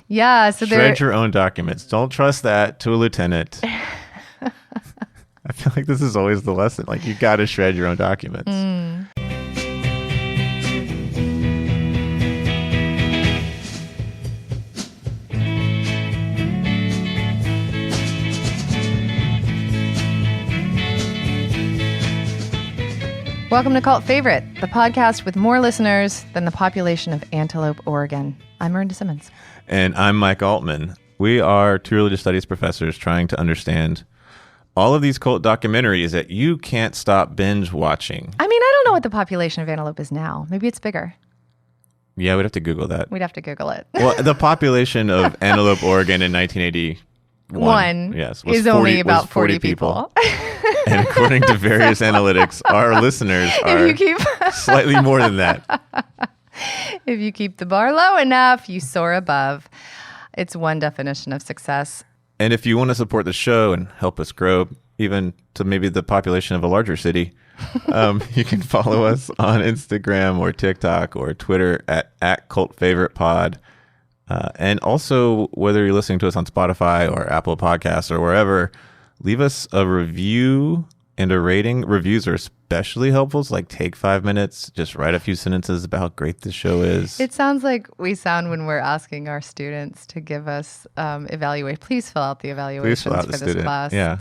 Yeah. So shred your own documents. Don't trust that to a lieutenant. I feel like this is always the lesson. Like, you got to shred your own documents. Welcome to Cult Favorite, the podcast with more listeners than the population of Antelope, Oregon. I'm Miranda Simmons. And I'm Mike Altman. We are two religious studies professors trying to understand all of these cult documentaries that you can't stop binge watching. I mean, I don't know what the population of Antelope is now. Maybe it's bigger. Yeah, we'd have to Google that. We'd have to Google it. Well, the population of Antelope, Oregon in 1981 is only about 40 people. And according to various analytics, our listeners are slightly more than that. If you keep the bar low enough, you soar above. It's one definition of success. And if you want to support the show and help us grow, even to maybe the population of a larger city, you can follow us on Instagram or TikTok or Twitter at @CultFavoritePod. And also, whether you're listening to us on Spotify or Apple Podcasts or wherever, leave us a review and a rating. Reviews are especially helpful. So, like, take 5 minutes, just write a few sentences about how great the show is. It sounds like we sound when we're asking our students to give us evaluate. Please fill out the evaluations for this class. Yeah.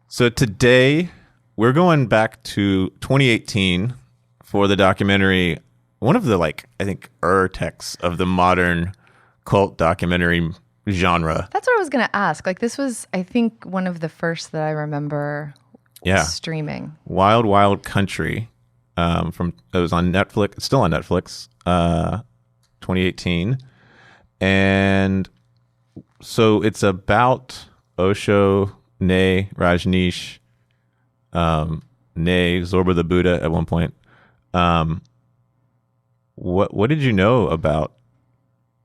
So today, we're going back to 2018 for the documentary, one of the, I think, texts of the modern cult documentary genre. That's what I was going to ask. This was, I think, one of the first that I remember streaming. Wild Wild Country. It was on Netflix. It's still on Netflix. 2018. And so it's about Osho, nay Rajneesh, nay Zorba the Buddha at one point. What did you know about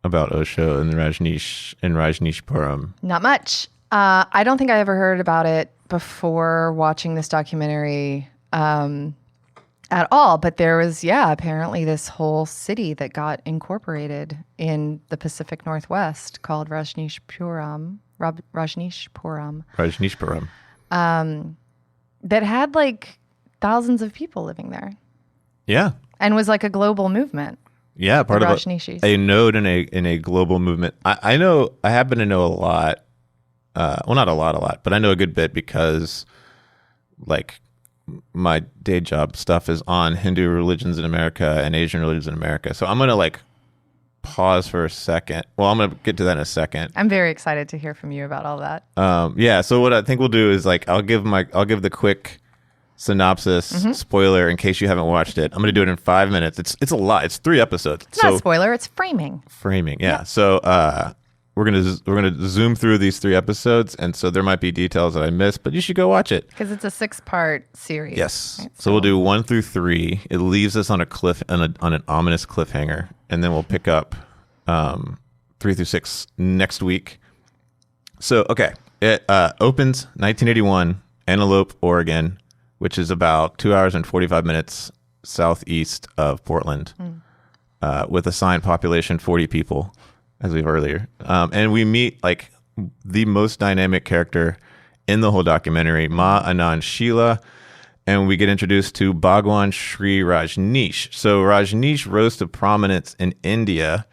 Osho and Rajneeshpuram? Not much. I don't think I ever heard about it before watching this documentary at all. But there was, apparently this whole city that got incorporated in the Pacific Northwest called Rajneeshpuram. That had thousands of people living there. Yeah. And was like a global movement. Yeah, part of Rajneeshees. a node in a global movement. I happen to know a lot. Well, not a lot, but I know a good bit because, my day job stuff is on Hindu religions in America and Asian religions in America. So I'm gonna pause for a second. Well, I'm gonna get to that in a second. I'm very excited to hear from you about all that. Yeah. So what I think we'll do is I'll give the quick synopsis, spoiler, in case you haven't watched it. I'm going to do it in 5 minutes. It's a lot. It's 3 episodes. It's not a spoiler. It's framing. Yeah. Yep. So we're gonna zoom through these 3 episodes, and so there might be details that I missed, but you should go watch it because it's a 6-part series. Yes. Right? So we'll do 1 through 3. It leaves us on on an ominous cliffhanger, and then we'll pick up 3 through 6 next week. So okay, it opens 1981, Antelope, Oregon, which is about 2 hours and 45 minutes southeast of Portland, with assigned population 40 people, as we've earlier. And we meet the most dynamic character in the whole documentary, Ma Anand Sheela, and we get introduced to Bhagwan Shri Rajneesh. So Rajneesh rose to prominence in India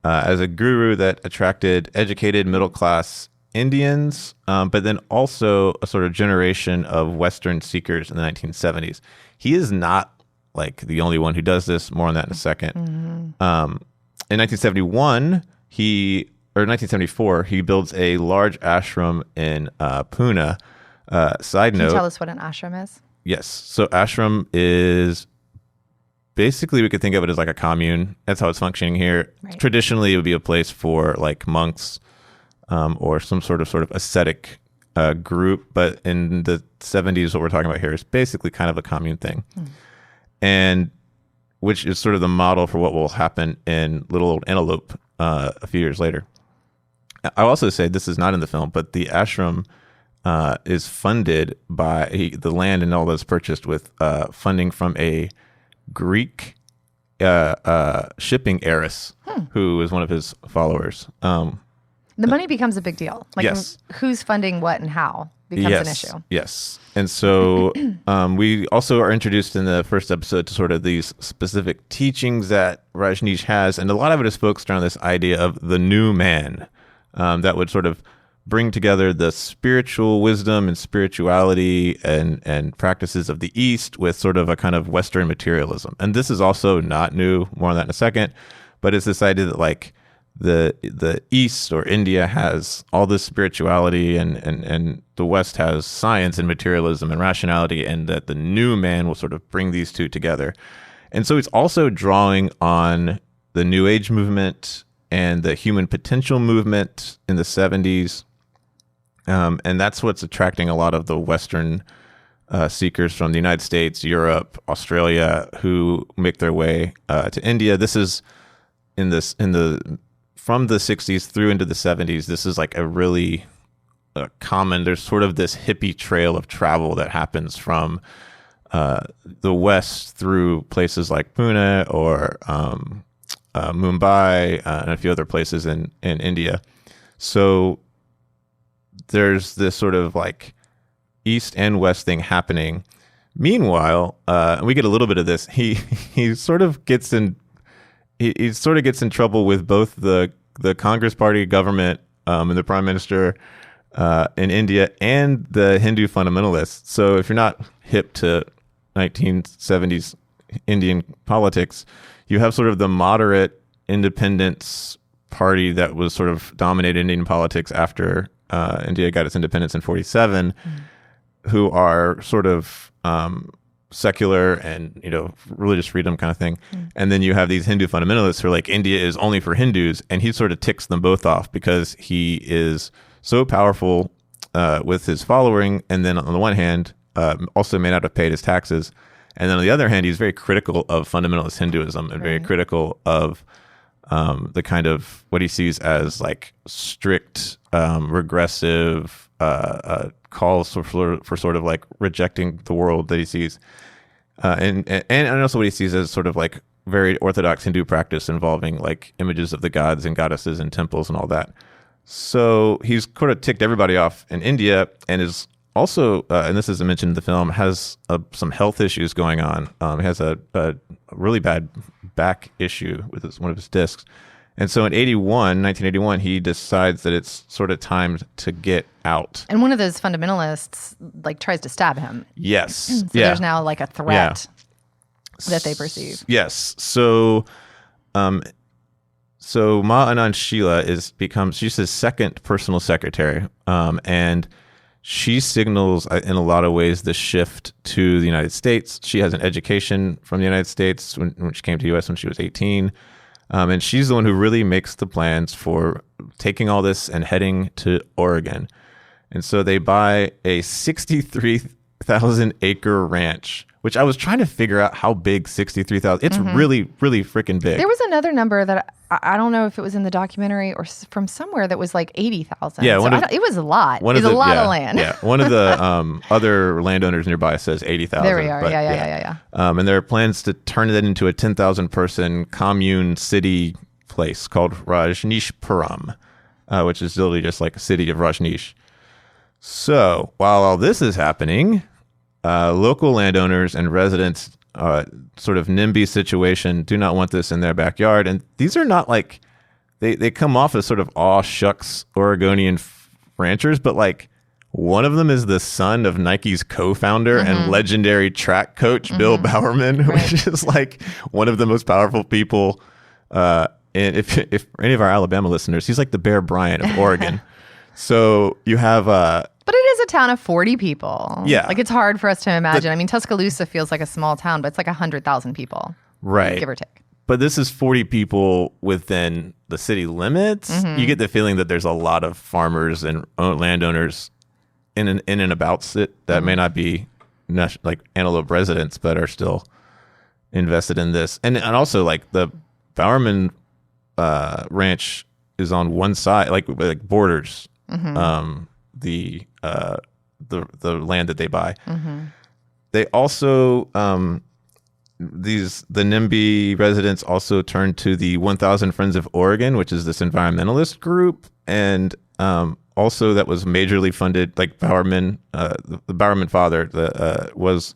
as a guru that attracted educated middle-class Indians, but then also a sort of generation of Western seekers in the 1970s. He is not the only one who does this. More on that in a second. In 1974, he builds a large ashram in Pune. Side note. Can you tell us what an ashram is? Yes. So ashram is basically, we could think of it as a commune. That's how it's functioning here. Right. Traditionally, it would be a place for monks, or some sort of ascetic group. But in the 70s, what we're talking about here is basically kind of a commune thing. And which is sort of the model for what will happen in Little Old Antelope a few years later. I'll also say, this is not in the film, but the ashram is funded by the land and all that's purchased with funding from a Greek shipping heiress who is one of his followers. The money becomes a big deal. Like Yes. who's funding what and how becomes an issue. Yes. And so we also are introduced in the first episode to sort of these specific teachings that Rajneesh has. And a lot of it is focused around this idea of the new man that would sort of bring together the spiritual wisdom and spirituality and practices of the East with sort of a kind of Western materialism. And this is also not new. More on that in a second. But it's this idea that like the East or India has all this spirituality and the West has science and materialism and rationality, and that the new man will sort of bring these two together. And so it's also drawing on the New Age movement and the human potential movement in the 70s. And that's what's attracting a lot of the Western seekers from the United States, Europe, Australia, who make their way to India. This is from the 60s through into the 70s, this is like a really common, there's sort of this hippie trail of travel that happens from the West through places like Pune or Mumbai and a few other places in India. So there's this sort of like East and West thing happening. Meanwhile, we get a little bit of this. He sort of gets in trouble with both the Congress Party government and the Prime Minister in India and the Hindu fundamentalists. So if you're not hip to 1970s Indian politics, you have sort of the moderate independence party that was sort of dominated Indian politics after India got its independence in 47, who are sort of secular and, religious freedom kind of thing. And then you have these Hindu fundamentalists who are like, India is only for Hindus. And he sort of ticks them both off because he is so powerful with his following. And then on the one hand, also may not have paid his taxes. And then on the other hand, he's very critical of fundamentalist Hinduism and very critical of the kind of what he sees as like strict, regressive calls for sort of like rejecting the world that he sees. And also what he sees as sort of like very orthodox Hindu practice involving like images of the gods and goddesses and temples and all that. So he's sort of ticked everybody off in India and is also, and this isn't mentioned in the film, has some health issues going on. He has a really bad back issue with one of his discs. And so in 1981, he decides that it's sort of time to get out. And one of those fundamentalists like tries to stab him. Yes. So there's now like a threat that they perceive. Yes. So Ma Anand Sheela she's his second personal secretary. And she signals in a lot of ways the shift to the United States. She has an education from the United States when she came to the U.S. when she was 18. And she's the one who really makes the plans for taking all this and heading to Oregon. And so they buy a 63,000 acre ranch, which I was trying to figure out how big 63,000. It's really, really freaking big. There was another number that I don't know if it was in the documentary or from somewhere that was like 80,000. Yeah, it was a lot. It was a lot of land. Yeah, one of the other landowners nearby says 80,000. There we are. Yeah. And there are plans to turn that into a 10,000 person commune city place called Rajneeshpuram, which is literally just like a city of Rajneesh. So while all this is happening, local landowners and residents, sort of NIMBY situation, do not want this in their backyard. And these are not like, they come off as sort of aw shucks Oregonian ranchers, but like one of them is the son of Nike's co-founder and legendary track coach, Bill Bowerman, which is like one of the most powerful people. And if any of our Alabama listeners, he's like the Bear Bryant of Oregon. So you have but it is a town of 40 people. Yeah. Like it's hard for us to imagine. I mean, Tuscaloosa feels like a small town, but it's like 100,000 people. Right. Give or take. But this is 40 people within the city limits. You get the feeling that there's a lot of farmers and landowners in and about it that may not be like Antelope residents, but are still invested in this. And also like the Bowerman ranch is on one side, like borders the land that they buy. They also the NIMBY residents also turned to the 1,000 Friends of Oregon, which is this environmentalist group, and also that was majorly funded. Like Bowerman, the Bowerman father, was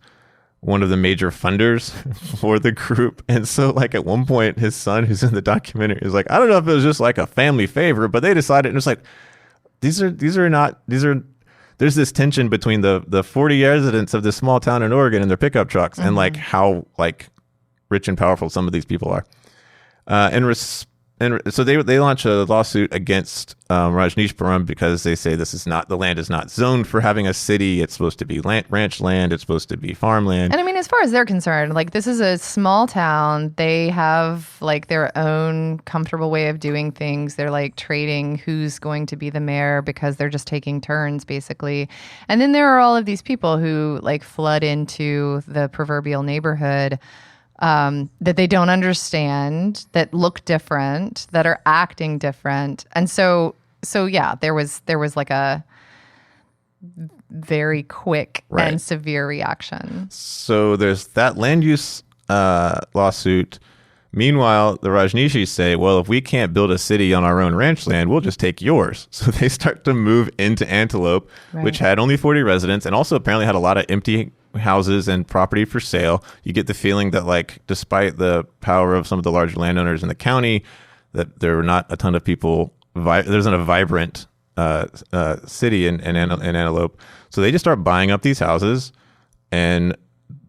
one of the major funders for the group. And so, like, at one point, his son, who's in the documentary, is like, I don't know if it was just like a family favor, but they decided, and it's like, these are. There's this tension between the 40 residents of this small town in Oregon and their pickup trucks, and like how like rich and powerful some of these people are. And so they launch a lawsuit against Rajneeshpuram because they say the land is not zoned for having a city. It's supposed to be ranch land. It's supposed to be farmland. And I mean, as far as they're concerned, like, this is a small town. They have like their own comfortable way of doing things. They're like trading who's going to be the mayor because they're just taking turns basically. And then there are all of these people who like flood into the proverbial neighborhood that they don't understand, that look different, that are acting different. And so yeah, there was like a very quick and severe reaction. So there's that land use lawsuit. Meanwhile, the Rajneeshees say, well, if we can't build a city on our own ranch land, we'll just take yours. So they start to move into Antelope, which had only 40 residents and also apparently had a lot of empty houses and property for sale. You get the feeling that, like, despite the power of some of the large landowners in the county, that there were not a ton of people. There isn't a vibrant city in Antelope. So they just start buying up these houses, and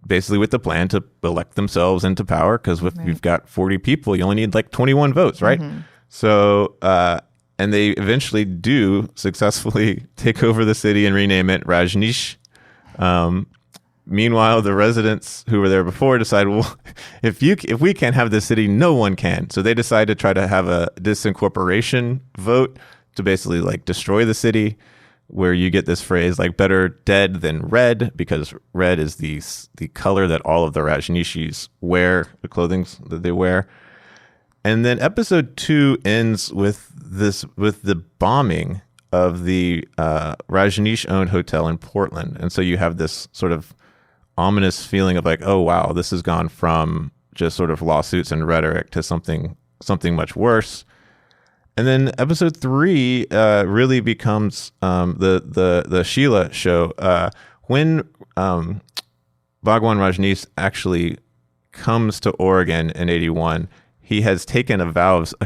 basically with the plan to elect themselves into power, because if you've got 40 people, you only need like 21 votes, right? So, and they eventually do successfully take over the city and rename it Rajneesh. Meanwhile, the residents who were there before decide, well, if we can't have this city, no one can. So they decide to try to have a disincorporation vote to basically like destroy the city, where you get this phrase like better dead than red, because red is the color that all of the Rajneeshees wear, the clothing that they wear. And then episode 2 ends with the bombing of the Rajneesh-owned hotel in Portland. And so you have this sort of ominous feeling of like, oh wow, this has gone from just sort of lawsuits and rhetoric to something much worse. And then episode 3 really becomes the Sheela show. When Bhagwan Rajneesh actually comes to Oregon in 81, he has taken a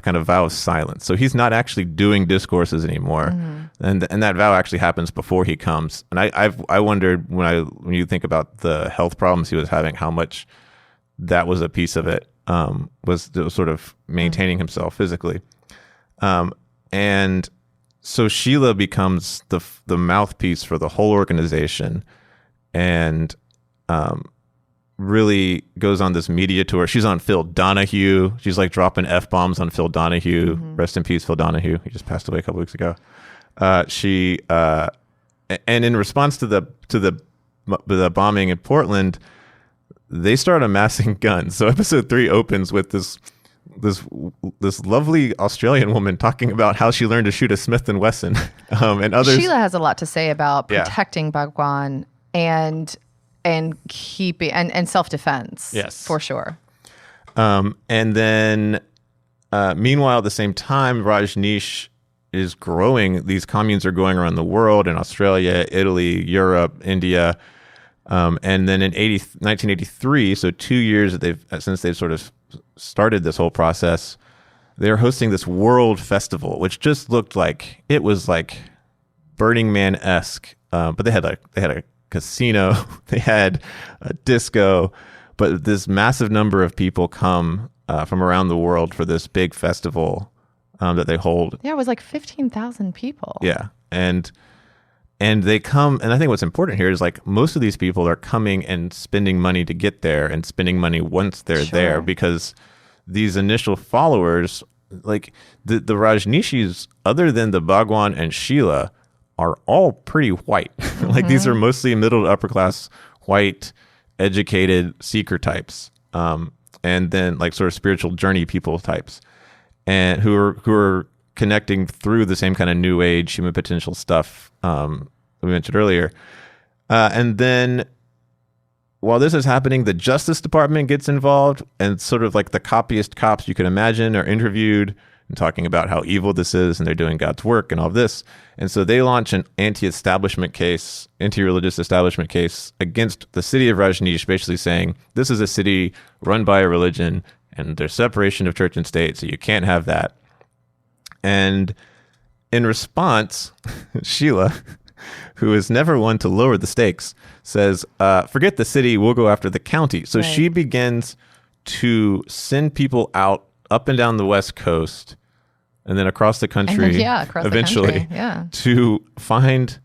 kind of vow of silence. So he's not actually doing discourses anymore. And that vow actually happens before he comes. And I wondered when you think about the health problems he was having, how much that was a piece of it, was sort of maintaining himself physically. And so Sheela becomes the mouthpiece for the whole organization, and really goes on this media tour. She's on Phil Donahue. She's like dropping F-bombs on Phil Donahue. Rest in peace, Phil Donahue. He just passed away a couple weeks ago. And in response to the bombing in Portland, they start amassing guns. So episode 3 opens with this lovely Australian woman talking about how she learned to shoot a Smith & Wesson, and others. Sheila has a lot to say about protecting Bhagwan and keeping and self-defense. Yes, for sure. And then meanwhile, at the same time, Rajneesh is growing. These communes are going around the world, in Australia, Italy, Europe, India. And then in 1983, so 2 years since they've sort of started this whole process, they're hosting this world festival, which just looked like it was like Burning Man-esque. But they had a casino, they had a disco, but this massive number of people come from around the world for this big festival that they hold. Yeah, it was like 15,000 people. Yeah, and they come, and I think what's important here is like most of these people are coming and spending money to get there, and spending money once they're there, because these initial followers, like the Rajneeshees, other than the Bhagwan and Sheela, are all pretty white. Like these are mostly middle to upper class, white, educated seeker types, and then like sort of spiritual journey people types, and who are connecting through the same kind of new age human potential stuff we mentioned earlier. And then while this is happening, the Justice Department gets involved, and sort of like the copyist cops you can imagine are interviewed and talking about how evil this is, and they're doing God's work and all this. And so they launch an anti-establishment case, anti-religious establishment case against the city of Rajneesh, basically saying this is a city run by a religion and there's separation of church and state, so you can't have that. And in response, Sheila, who is never one to lower the stakes, says, forget the city, we'll go after the county. So Right. she begins to send people out up and down the West Coast and then across the country, across eventually, the country. Yeah. to find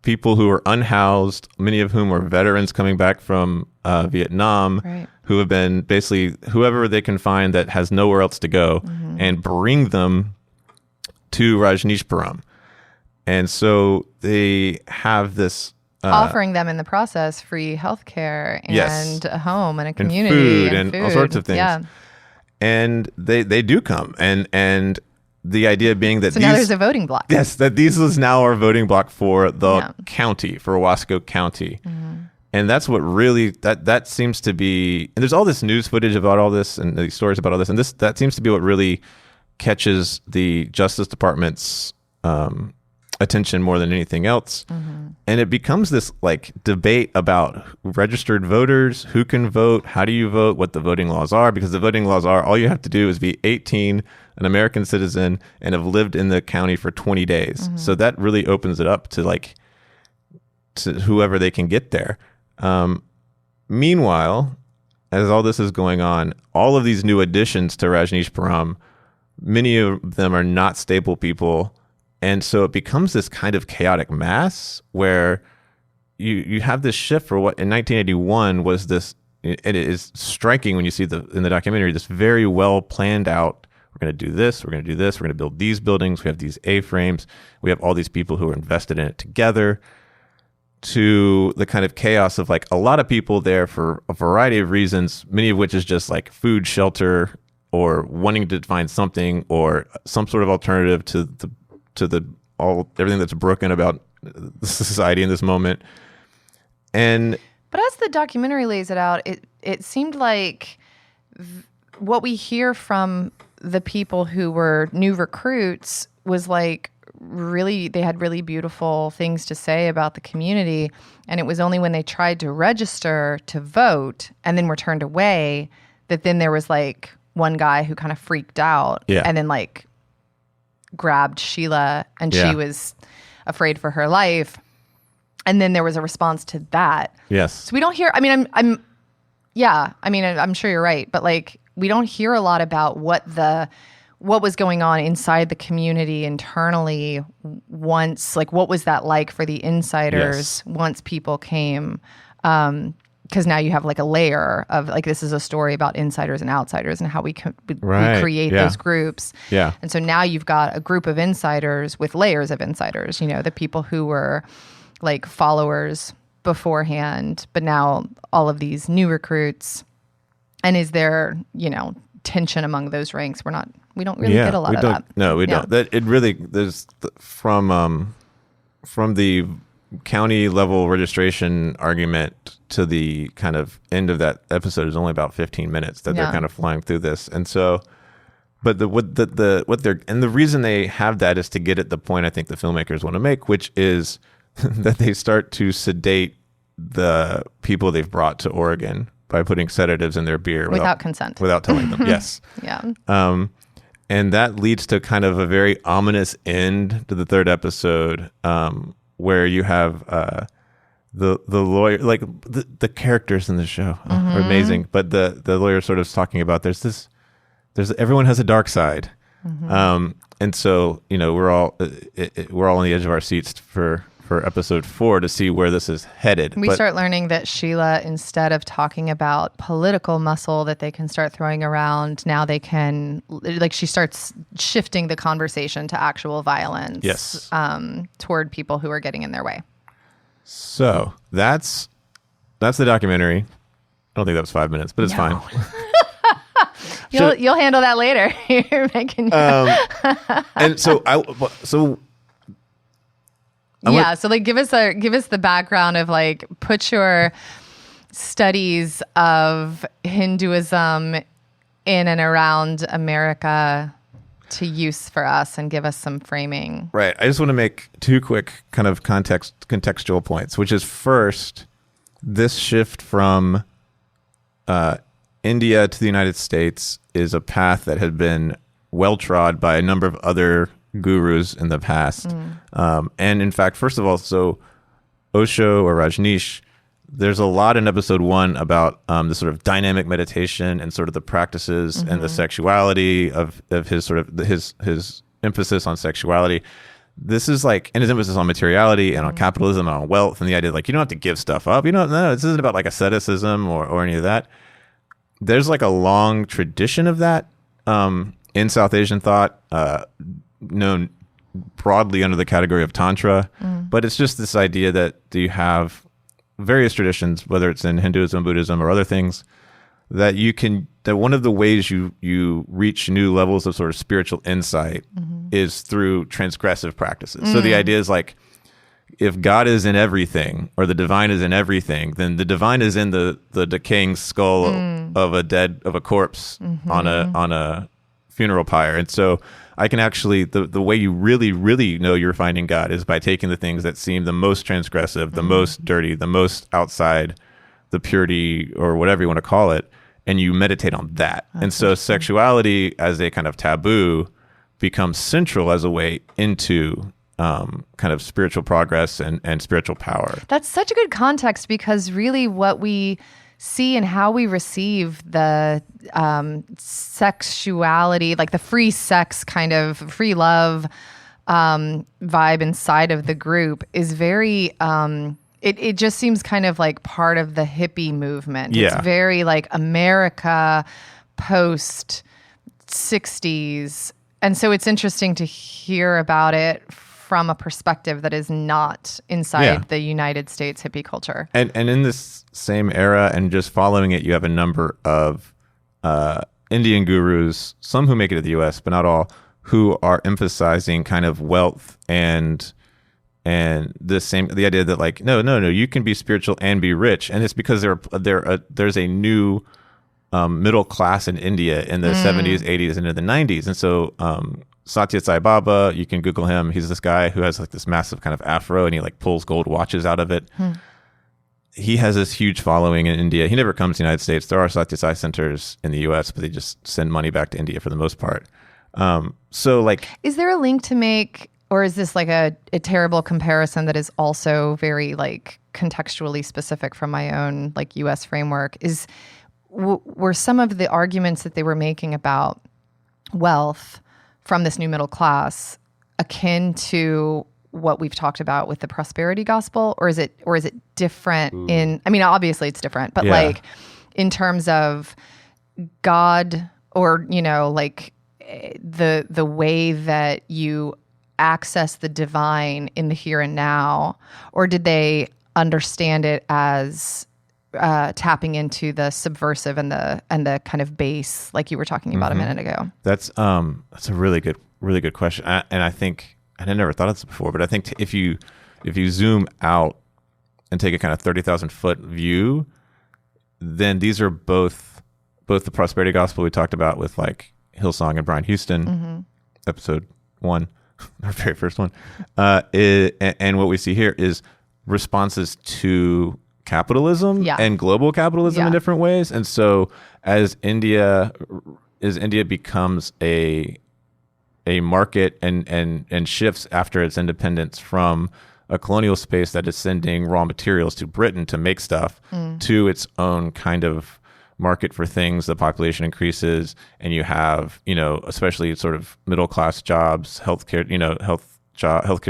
people who are unhoused, many of whom are veterans coming back from Vietnam, Right. who have been basically whoever they can find that has nowhere else to go, and bring them to Rajneeshpuram. And so they have this Offering them in the process free healthcare and Yes. a home and a and community food and all sorts of things. Yeah. And they do come. And the idea being that So now there's a voting block. yes, that these is now our voting block for the Yeah. county, for Wasco County. And that's what really that seems to be, and there's all this news footage about all this and these stories about all this, and that seems to be what really catches the Justice Department's attention more than anything else. And it becomes this like debate about registered voters, who can vote, how do you vote, what the voting laws are, because the voting laws are all you have to do is be 18, an American citizen, and have lived in the county for 20 days. So that really opens it up to like to whoever they can get there. Meanwhile, as all this is going on, all of these new additions to Rajneeshpuram, many of them are not stable people. And so it becomes this kind of chaotic mass where you have this shift for what in 1981 was this, and it is striking when you see in the documentary, this very well planned out, we're going to do this, we're going to do this, we're going to build these buildings, we have these A-frames, we have all these people who are invested in it together, to the kind of chaos of like a lot of people there for a variety of reasons, many of which is just like food, shelter, or wanting to find something or some sort of alternative to everything that's broken about the society in this moment. And But as the documentary lays it out, it seemed like what we hear from the people who were new recruits was like really, they had really beautiful things to say about the community. And it was only when they tried to register to vote and then were turned away that then there was like one guy who kind of freaked out and then like grabbed Sheila and she was afraid for her life. And then there was a response to that. yes, So we don't hear, I mean, I'm sure you're right, but like we don't hear a lot about what was going on inside the community internally once, like what was that like for the insiders once people came? Because now you have like a layer of like, this is a story about insiders and outsiders and how we create those groups. Yeah. And so now you've got a group of insiders with layers of insiders, you know, the people who were like followers beforehand, but now all of these new recruits. And is there, you know, tension among those ranks? We don't really get a lot of that. No, we don't. That it really from the county level registration argument to the kind of end of that episode is only about 15 minutes that they're kind of flying through this. And so, but the reason they have that is to get at the point I think the filmmakers want to make, which is that they start to sedate the people they've brought to Oregon by putting sedatives in their beer without consent, without telling them. Yes. Yeah. And that leads to kind of a very ominous end to the third episode, where you have the lawyer, like the characters in the show are amazing, but the lawyer sort of talking about there's everyone has a dark side, and so you know we're all on the edge of our seats for episode 4 to see where this is headed. We start learning that Sheila, instead of talking about political muscle that they can start throwing around, now they can, like, she starts shifting the conversation to actual violence. Yes. Toward people who are getting in their way. So that's the documentary. I don't think that was 5 minutes, but it's fine. You'll handle that later. You're making. And so so like give us the background of like put your studies of Hinduism in and around America to use for us and give us some framing. Right. I just want to make two quick kind of contextual points, which is first, this shift from India to the United States is a path that had been well trod by a number of other gurus in the past. And in fact, first of all, so Osho or Rajneesh, there's a lot in episode 1 about the sort of dynamic meditation and sort of the practices and the sexuality of his sort of his emphasis on sexuality. This is like, and his emphasis on materiality and on capitalism and on wealth, and the idea like you don't have to give stuff up. No, this isn't about like asceticism or any of that. There's like a long tradition of that in South Asian thought, known broadly under the category of Tantra. But it's just this idea that you have various traditions, whether it's in Hinduism, Buddhism, or other things, that one of the ways you reach new levels of sort of spiritual insight is through transgressive practices. So the idea is like, if God is in everything, or the divine is in everything, then the divine is in the decaying skull of a corpse on a funeral pyre. And so I can actually, the way you really, really know you're finding God is by taking the things that seem the most transgressive, the most dirty, the most outside the purity, or whatever you want to call it, and you meditate on that. And so sexuality as a kind of taboo becomes central as a way into kind of spiritual progress and spiritual power. That's such a good context, because really what we see and how we receive the sexuality, like the free sex kind of free love vibe inside of the group is very, it just seems kind of like part of the hippie movement. Yeah. It's very like America post 60s. And so it's interesting to hear about it from a perspective that is not inside the United States hippie culture. And in this same era, and just following it, you have a number of Indian gurus, some who make it to the U.S., but not all, who are emphasizing kind of wealth and the idea that like no, you can be spiritual and be rich, and it's because there's a new middle class in India in the 70s, 80s, and into the 90s, and so Satya Sai Baba, you can Google him. He's this guy who has like this massive kind of afro, and he like pulls gold watches out of it. He has this huge following in India. He never comes to the United States. There are Satya Sai centers in the US, but they just send money back to India for the most part. So like, is there a link to make, or is this like a terrible comparison that is also very like contextually specific from my own like US framework? Were some of the arguments that they were making about wealth from this new middle class akin to what we've talked about with the prosperity gospel, or is it different? I mean, obviously it's different, but like in terms of God, or like the way that you access the divine in the here and now, or did they understand it as tapping into the subversive and the kind of base, like you were talking about a minute ago? That's a really good question, and I think, and I never thought of this before, but I think if you zoom out and take a kind of 30,000 foot view, then these are both the prosperity gospel we talked about with like Hillsong and Brian Houston, episode 1, our very first one, and what we see here is responses to capitalism and global capitalism in different ways. And so as India becomes a market and shifts after its independence from a colonial space that is sending raw materials to Britain to make stuff to its own kind of market for things, the population increases, and you have, especially sort of middle class jobs, healthcare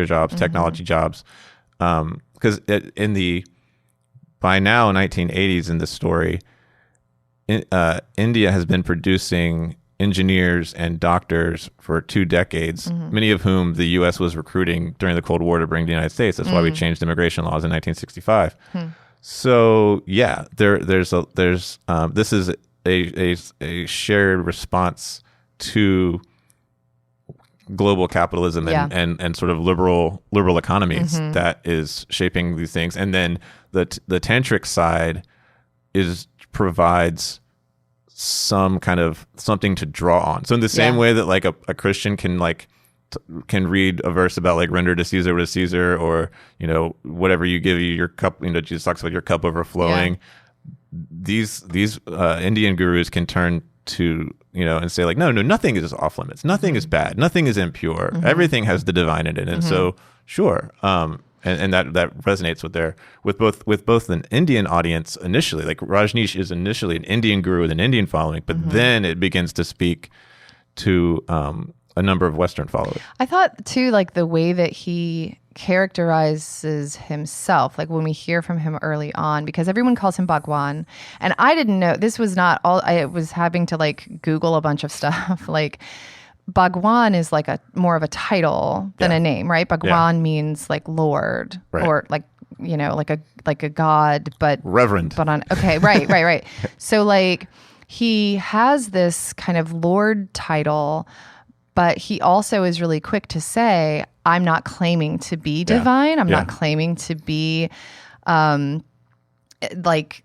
jobs, technology jobs, because by now 1980s in this story, India has been producing engineers and doctors for 2 decades, many of whom the U.S. was recruiting during the Cold War to bring to the United States. That's why we changed immigration laws in 1965. So yeah, this is a shared response to global capitalism and sort of liberal economies that is shaping these things. And then the tantric side provides some kind of something to draw on. So in the same way that like a Christian can like can read a verse about like render to Caesar what is Caesar, or whatever you give you your cup, Jesus talks about your cup overflowing. These Indian gurus can turn to and say like no, nothing is off limits, nothing is bad, nothing is impure, everything has the divine in it. And so sure, and that resonates with both an Indian audience initially. Like Rajneesh is initially an Indian guru with an Indian following, but then it begins to speak to a number of Western followers. I thought too, like the way that he characterizes himself, like when we hear from him early on, because everyone calls him Bhagwan, and I didn't know this was not all. I was having to like Google a bunch of stuff. Like Bhagwan is like a more of a title than a name, right? Bhagwan means like Lord, or like like a god, but reverend. But right. So like he has this kind of Lord title, but he also is really quick to say, I'm not claiming to be divine. I'm not claiming to be like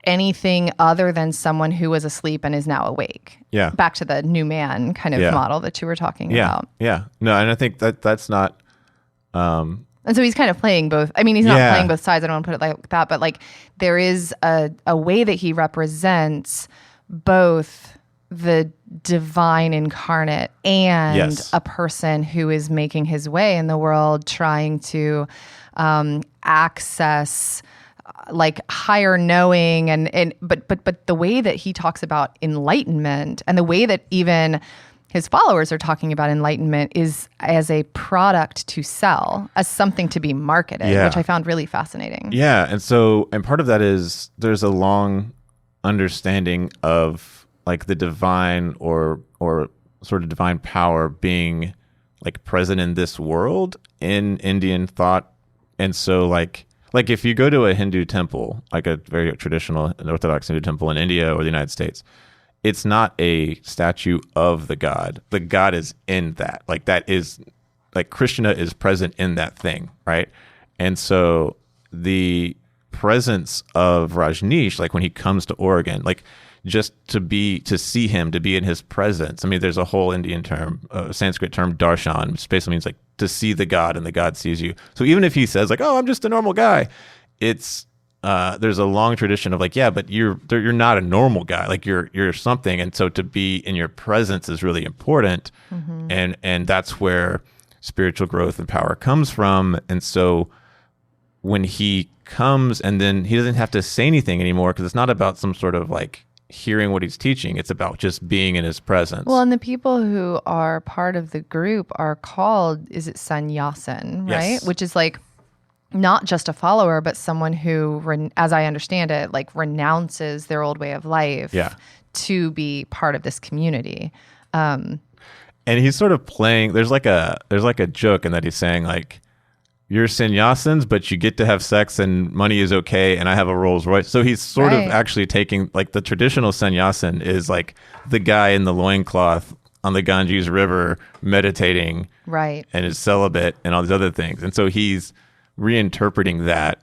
anything other than someone who was asleep and is now awake. Yeah. Back to the new man kind of model that you were talking about. Yeah. No, and I think that's not... and so he's kind of playing both. I mean, he's not playing both sides. I don't want to put it like that, but like there is a way that he represents both the divine incarnate and a person who is making his way in the world, trying to access like higher knowing, but the way that he talks about enlightenment and the way that even his followers are talking about enlightenment is as a product to sell, as something to be marketed, which I found really fascinating. Yeah. And part of that is there's a long understanding of like the divine or sort of divine power being like present in this world in Indian thought. And so like if you go to a Hindu temple, like a very traditional Orthodox Hindu temple in India or the United States, it's not a statue of the god. The god is in that. Like that is like Krishna is present in that thing, right? And so the presence of Rajneesh, like when he comes to Oregon, like just to see him, to be in his presence. I mean, there's a whole Indian term, Sanskrit term, darshan, which basically means like to see the god and the god sees you. So even if he says like, oh, I'm just a normal guy, it's there's a long tradition of like, yeah, but you're not a normal guy. Like you're something. And so to be in your presence is really important. And that's where spiritual growth and power comes from. And so when he comes and then he doesn't have to say anything anymore, because it's not about some sort of like hearing what he's teaching. It's about just being in his presence. Well, and the people who are part of the group are called, is it sannyasin, right? Yes. Which is like not just a follower, but someone who, as I understand it, like renounces their old way of life to be part of this community. And he's sort of playing, there's like a joke in that he's saying like, you're sannyasins, but you get to have sex and money is okay, and I have a Rolls Royce. So he's sort of actually taking, like the traditional sannyasin is like the guy in the loincloth on the Ganges River meditating and is celibate and all these other things. And so he's reinterpreting that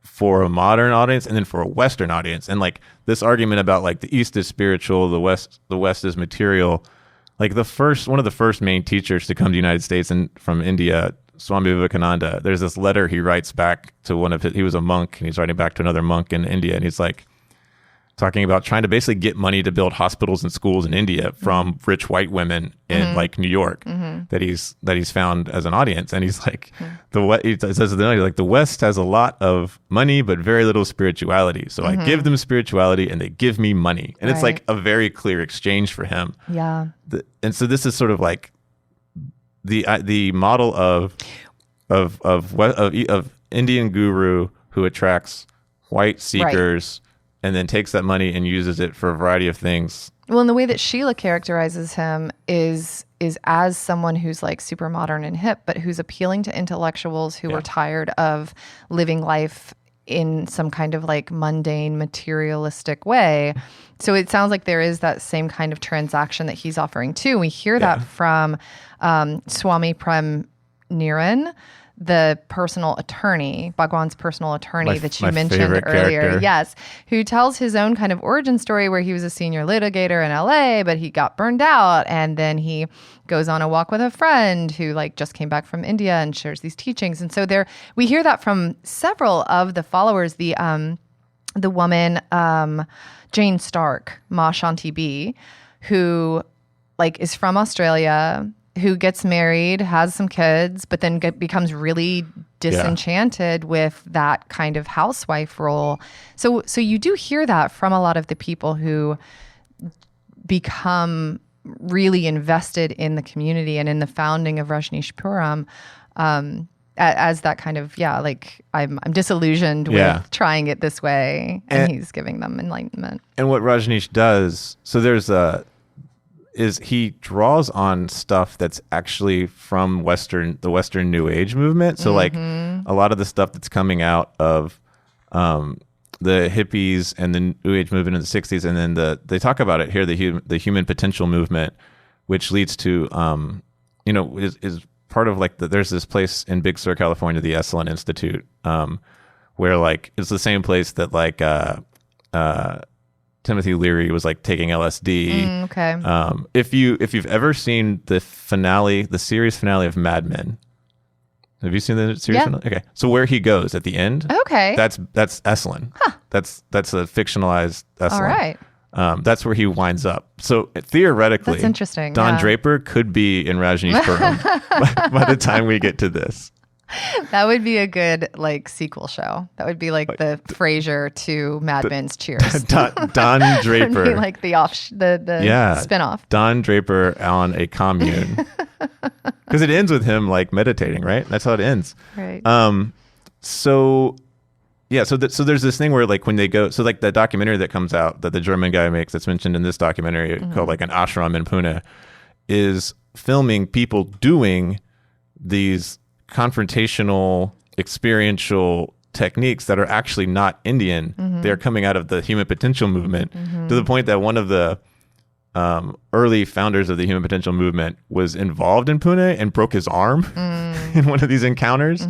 for a modern audience and then for a Western audience. And like this argument about like the East is spiritual, the West is material. Like one of the first main teachers to come to the United States and from India, Swami Vivekananda, there's this letter he writes back to he was a monk and he's writing back to another monk in India. And he's like talking about trying to basically get money to build hospitals and schools in India from rich white women in like New York that he's found as an audience. And he's like, he says the West has a lot of money, but very little spirituality. So I give them spirituality and they give me money. And it's like a very clear exchange for him. Yeah. And so this is sort of like the model of Indian guru who attracts white seekers and then takes that money and uses it for a variety of things. Well, and the way that Sheela characterizes him is as someone who's like super modern and hip, but who's appealing to intellectuals who are tired of living life in some kind of like mundane, materialistic way. So it sounds like there is that same kind of transaction that he's offering too. We hear that from Swami Prem Niran, the personal attorney, Bhagwan's personal attorney that you my mentioned favorite earlier. character. Yes, who tells his own kind of origin story where he was a senior litigator in LA, but he got burned out, and then he goes on a walk with a friend who like just came back from India and shares these teachings. And so we hear that from several of the followers. The woman Jane Stark, Ma Shanti B, who like is from Australia, who gets married, has some kids, but then becomes really disenchanted with that kind of housewife role. So you do hear that from a lot of the people who become really invested in the community and in the founding of Rajneeshpuram, as that kind of, like I'm disillusioned with trying it this way, and he's giving them enlightenment. And what Rajneesh does, so is he draws on stuff that's actually from the Western New Age movement. So like a lot of the stuff that's coming out of the hippies and the New Age movement in the 60s, and then they talk about it here, the human potential movement, which leads to is part of like there's this place in Big Sur, California, the Esalen Institute, where like it's the same place that like Timothy Leary was like taking LSD. Okay. If you've ever seen the series finale of Mad Men, have you seen the series finale? Okay, so where he goes at the end, that's Esalen. Huh. That's a fictionalized Esalen. All right. That's where he winds up. So theoretically, that's interesting. Don Draper could be in Rajneeshpuram by the time we get to this. That would be a good like sequel show. That would be like the Frasier to Mad Men's Cheers. Don Draper. Would be like the spinoff. Don Draper on a commune. Because it ends with him like meditating, right? That's how it ends. Right. So there's this thing where like when they go, so like the documentary that comes out that the German guy makes that's mentioned in this documentary called like an ashram in Pune is filming people doing these confrontational experiential techniques that are actually not Indian. They're coming out of the human potential movement, to the point that one of the early founders of the human potential movement was involved in Pune and broke his arm in one of these encounters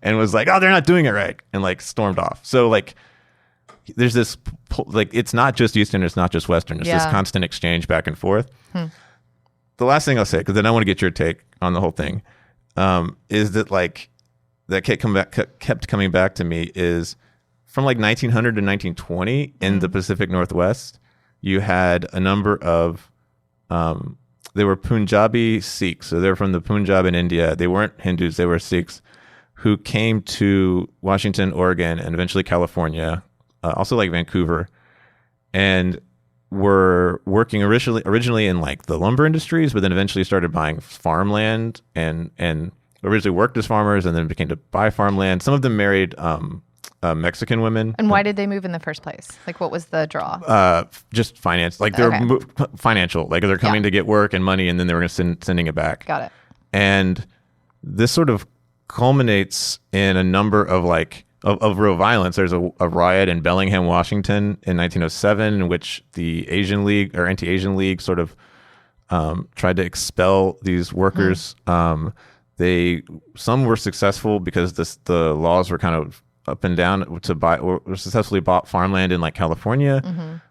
and was like, oh, they're not doing it right, and like stormed off. So like there's this like it's not just Eastern, it's not just Western, it's this constant exchange back and forth. The last thing I'll say, because then I want to get your take on the whole thing, is that like that kept coming back to me is from like 1900 to 1920 in the Pacific Northwest, you had a number of they were Punjabi Sikhs, so they're from the Punjab in India. They weren't Hindus, they were Sikhs who came to Washington, Oregon, and eventually California, also like Vancouver, and were working originally in like the lumber industries, but then eventually started buying farmland and originally worked as farmers and then became to buy farmland. Some of them married Mexican women. And why did they move in the first place? Like, what was the draw? Just finance. Like they're financial. Like they're coming to get work and money, and then they were sending it back. Got it. And this sort of culminates in a number of like of real violence. There's a riot in Bellingham, Washington in 1907 in which the Asian League or Anti-Asian League sort of tried to expel these workers. Some were successful because the laws were kind of up and down to buy or successfully bought farmland in like California.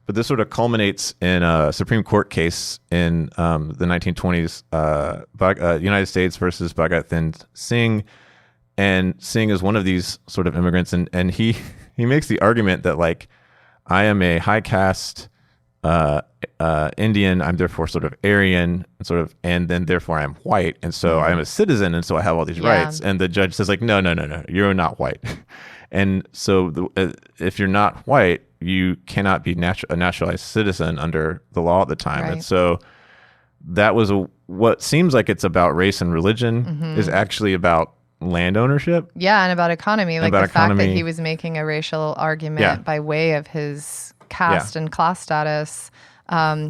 But this sort of culminates in a Supreme Court case in the 1920s, United States versus Bhagat Singh. And Singh is one of these sort of immigrants, and he makes the argument that like I am a high caste Indian, I'm therefore sort of Aryan, and then therefore I'm white, and so I'm a citizen, and so I have all these rights. And the judge says like, no, you're not white, and so if you're not white, you cannot be a naturalized citizen under the law at the time. Right. And so that was what seems like it's about race and religion is actually about land ownership. Yeah, and about economy. Like fact that he was making a racial argument by way of his caste and class status,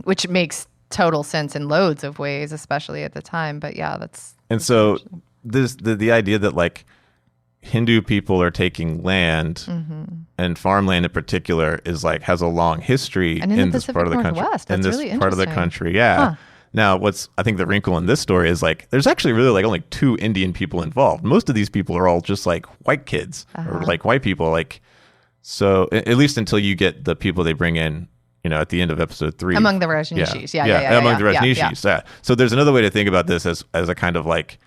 which makes total sense in loads of ways, especially at the time. But that's so the idea that like Hindu people are taking land and farmland in particular is like has a long history and in this part of the country. That's in this really part of the country. Yeah. Now, I think the wrinkle in this story is like there's actually really like only 2 Indian people involved. Most of these people are all just like white kids or like white people. Like, so at least until you get the people they bring in, at the end of episode 3 among the Rajneeshees. Among the Rajneeshees. Yeah. So there's another way to think about this as a kind of like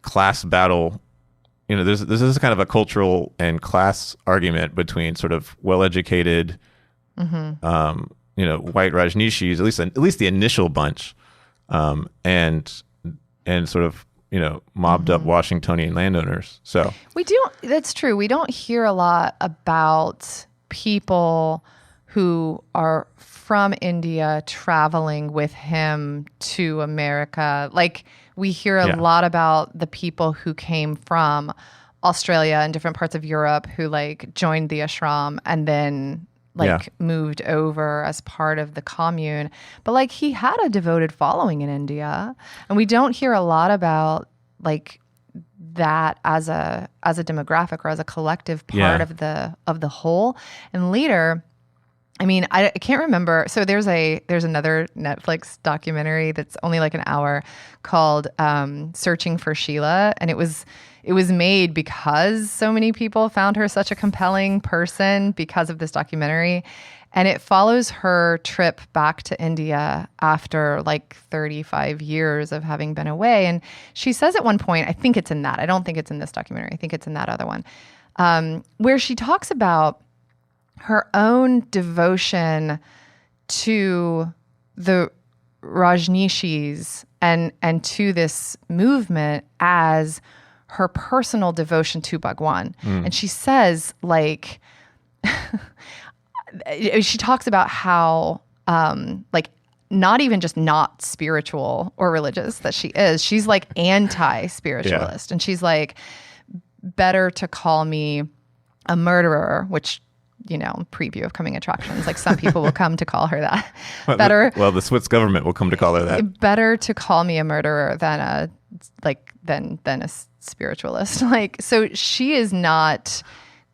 class battle. This is kind of a cultural and class argument between sort of well-educated, white Rajneeshis, at least the initial bunch, and sort of mobbed up Washingtonian landowners. So that's true. We don't hear a lot about people who are from India traveling with him to America. Like, we hear a lot about the people who came from Australia and different parts of Europe who like joined the ashram and then moved over as part of the commune. But like, he had a devoted following in India, and we don't hear a lot about like that as a demographic or as a collective part of the whole. And later, I mean, I can't remember. So there's another Netflix documentary that's only like an hour called Searching for Sheila, and it was made because so many people found her such a compelling person because of this documentary. And it follows her trip back to India after like 35 years of having been away. And she says at one point, I think it's in that, I don't think it's in this documentary, I think it's in that other one, where she talks about her own devotion to the Rajneeshees and to this movement as her personal devotion to Bhagwan. And she says, like, she talks about how, like, not even just not spiritual or religious that she is, she's like anti-spiritualist. And she's like, better to call me a murderer, which, preview of coming attractions. Like, some people will come to call her that. The Swiss government will come to call her that. Better to call me a murderer than a spiritualist. Like, so she is not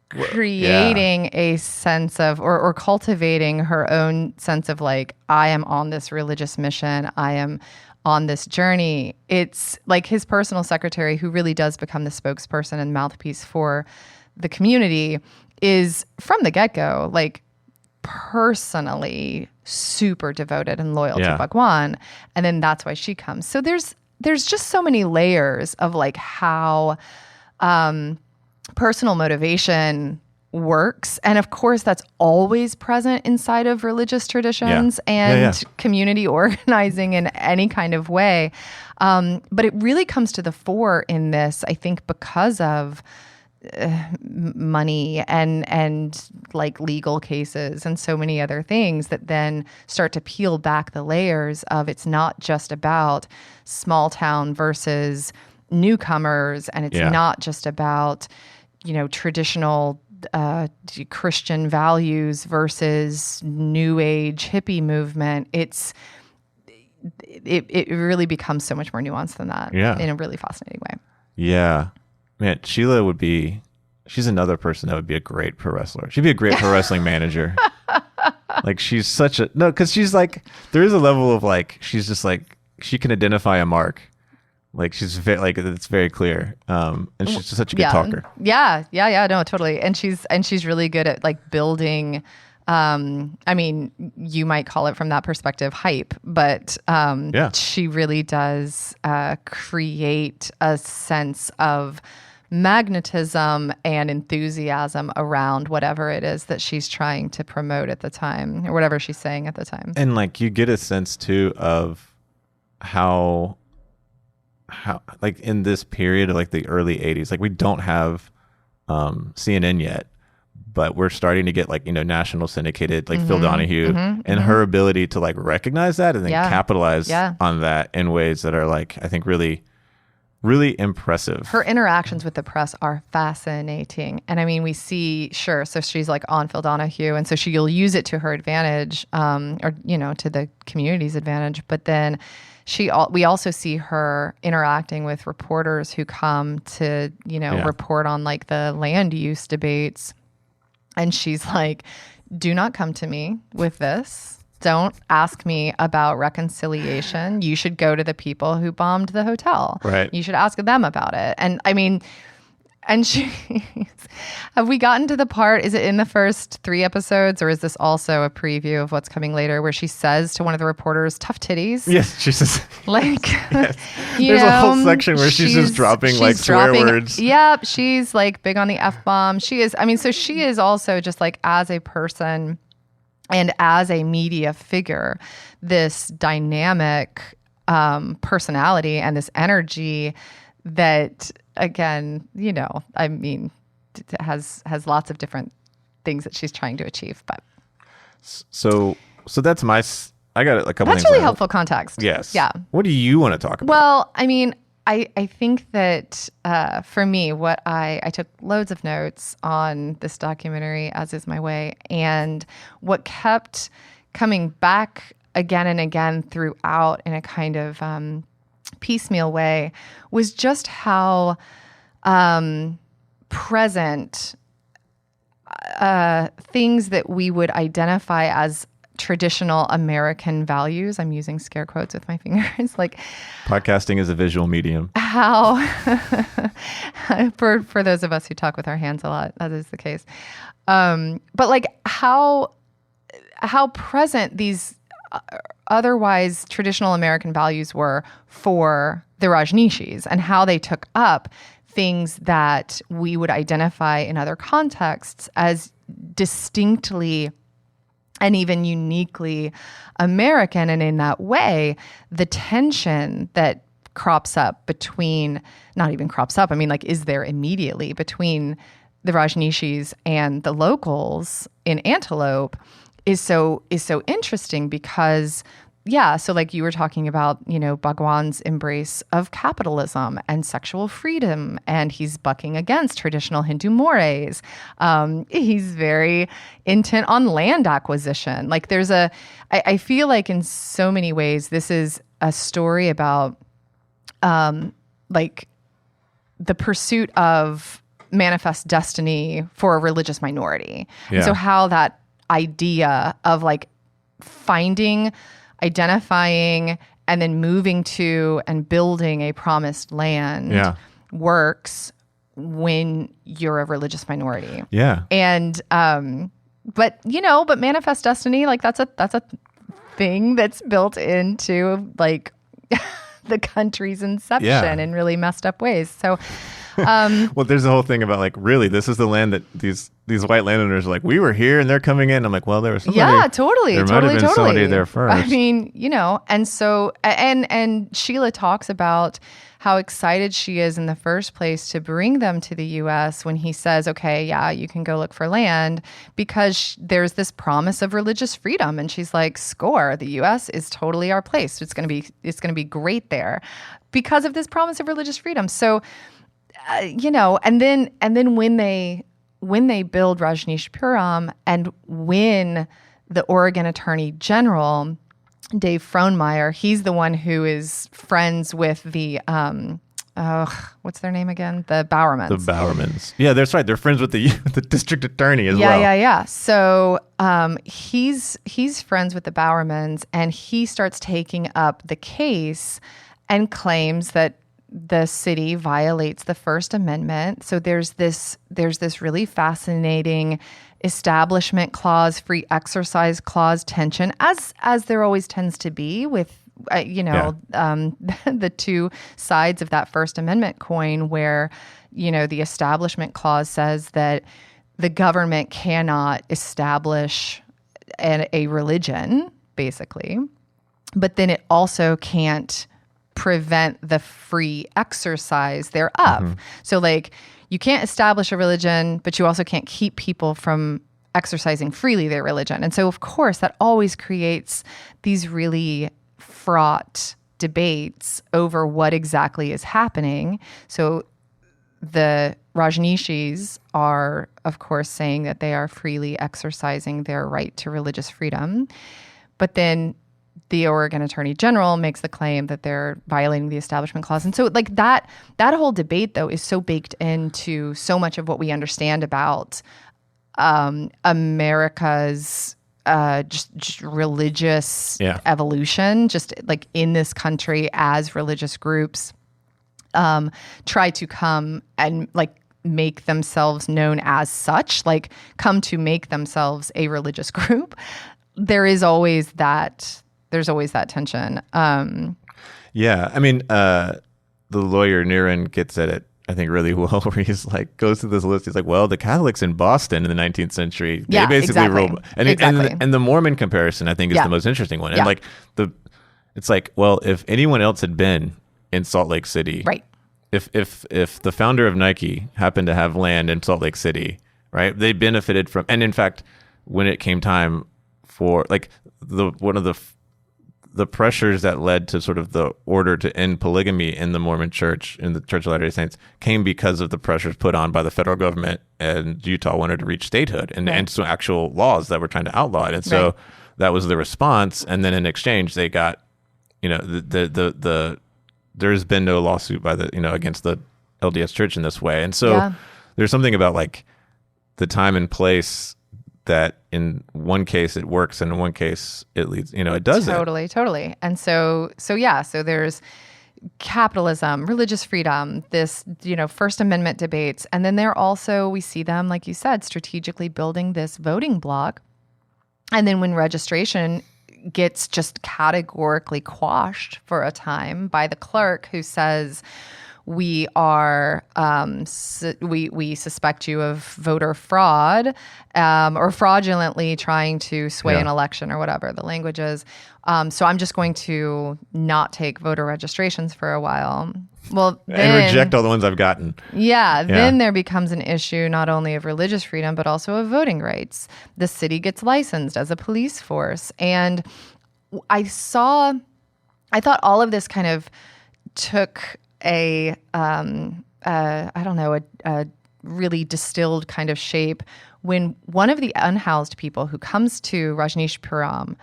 creating a sense of or cultivating her own sense of like, I am on this religious mission, I am on this journey. It's like his personal secretary, who really does become the spokesperson and mouthpiece for the community, is from the get-go like personally super devoted and loyal to Bhagwan, and then that's why she comes. So there's just so many layers of like how personal motivation works, and of course that's always present inside of religious traditions and community organizing in any kind of way, but it really comes to the fore in this, I think, because of money and like legal cases and so many other things that then start to peel back the layers of, it's not just about small town versus newcomers, and it's not just about traditional Christian values versus new age hippie movement. It really becomes so much more nuanced than that in a really fascinating way. Yeah. Man, Sheila she's another person that would be a great pro wrestler. She'd be a great pro wrestling manager. Like, she's because she's like, there is a level of like, she's just like, she can identify a mark. Like, she's very, like, it's very clear. And she's just such a good talker. Yeah, no, totally. And she's really good at like building, I mean, you might call it from that perspective hype, but she really does create a sense of magnetism and enthusiasm around whatever it is that she's trying to promote at the time, or whatever she's saying at the time. And like, you get a sense too of how like in this period of like the early 80s, like we don't have CNN yet, but we're starting to get like, national syndicated, like Phil Donahue, and her ability to like recognize that and then capitalize on that in ways that are like, I think really, really impressive. Her interactions with the press are fascinating. And I mean, we see, so she's like on Phil Donahue, and so she'll use it to her advantage, or, to the community's advantage. But then we also see her interacting with reporters who come to, report on like the land use debates. And she's like, do not come to me with this. don't ask me about reconciliation. You should go to the people who bombed the hotel. Right. You should ask them about it. And I mean, and she, have we gotten to the part, is it in the first 3 episodes, or is this also a preview of what's coming later, where she says to one of the reporters, tough titties? Yes, she says. Like, Yes. There's a whole section where she's just dropping like swear words. Yep. She's like big on the F-bomb. She is, I mean, so she is also just like, as a person and as a media figure, this dynamic personality and this energy that, again, you know, I mean, has lots of different things that she's trying to achieve. But so that's I got a couple. That's things really helpful context. Yes. Yeah. What do you want to talk about? Well, I mean, I think that for me, what I took loads of notes on this documentary, as is my way, and what kept coming back again and again throughout in a kind of piecemeal way was just how present things that we would identify as traditional American values. I'm using scare quotes with my fingers. Like, podcasting is a visual medium. How, for those of us who talk with our hands a lot, that is the case. But like how present these otherwise traditional American values were for the Rajneeshis, and how they took up things that we would identify in other contexts as distinctly and even uniquely American. And in that way, the tension that crops up between, not even crops up, I mean, like, is there immediately between the Rajneeshis and the locals in Antelope is so interesting because, yeah, so like you were talking about, you know, Bhagwan's embrace of capitalism and sexual freedom, and he's bucking against traditional Hindu mores. He's very intent on land acquisition. Like I feel like in so many ways, this is a story about like the pursuit of manifest destiny for a religious minority. Yeah. And so how that idea of like finding, identifying, and then moving to and building a promised land works when you're a religious minority. Yeah. And but manifest destiny, like that's a thing that's built into like the country's inception in really messed up ways. So well, there's the whole thing about like, really, this is the land that these white landowners are like, we were here and they're coming in. I'm like, well, there was somebody. Yeah, totally. There might have been somebody there first. I mean, and so, and Sheila talks about how excited she is in the first place to bring them to the U.S. when he says, okay, yeah, you can go look for land, because there's this promise of religious freedom. And she's like, score, the U.S. is totally our place. It's going to be great there because of this promise of religious freedom. So, and then when they build Rajneeshpuram, and when the Oregon Attorney General, Dave Frohnmeyer, he's the one who is friends with the what's their name again? The Bowermans. The Bowermans. Yeah, that's right. They're friends with the district attorney as well. Yeah. So he's friends with the Bowermans, and he starts taking up the case and claims that the city violates the First Amendment. So there's this really fascinating establishment clause, free exercise clause tension, as there always tends to be with the two sides of that First Amendment coin, where the establishment clause says that the government cannot establish a religion, basically, but then it also can't prevent the free exercise thereof. Mm-hmm. So like, you can't establish a religion, but you also can't keep people from exercising freely their religion. And so of course that always creates these really fraught debates over what exactly is happening. So the Rajneeshis are, of course, saying that they are freely exercising their right to religious freedom. But then the Oregon Attorney General makes the claim that they're violating the Establishment Clause. And so like that whole debate, though, is so baked into so much of what we understand about America's just religious Yeah. evolution, just like in this country as religious groups try to come and like make themselves known as such, like come to make themselves a religious group. There's always that tension. Yeah. I mean, the lawyer Niren gets at it, I think, really well, where he's like, goes through this list. He's like, well, the Catholics in Boston in the 19th century, they basically rule. And the Mormon comparison, I think, is the most interesting one. And like it's like, well, if anyone else had been in Salt Lake City, right? If the founder of Nike happened to have land in Salt Lake City, right? They benefited from, and in fact, when it came time for like one of the pressures that led to sort of the order to end polygamy in the Mormon Church, in the Church of Latter-day Saints, came because of the pressures put on by the federal government, and Utah wanted to reach statehood and so actual laws that were trying to outlaw it. And so that was the response. And then in exchange, they got, there's been no lawsuit by against the LDS Church in this way. And so there's something about like the time and place that in one case it works and in one case it leads, it doesn't. Totally. And so there's capitalism, religious freedom, this, First Amendment debates. And then we see them, like you said, strategically building this voting bloc. And then when registration gets just categorically quashed for a time by the clerk who says, we are we suspect you of voter fraud or fraudulently trying to sway an election or whatever the language is. So I'm just going to not take voter registrations for a while. Well, then, and reject all the ones I've gotten. Yeah, then there becomes an issue not only of religious freedom, but also of voting rights. The city gets licensed as a police force. And I thought all of this kind of took a really distilled kind of shape when one of the unhoused people who comes to Rajneeshpuram,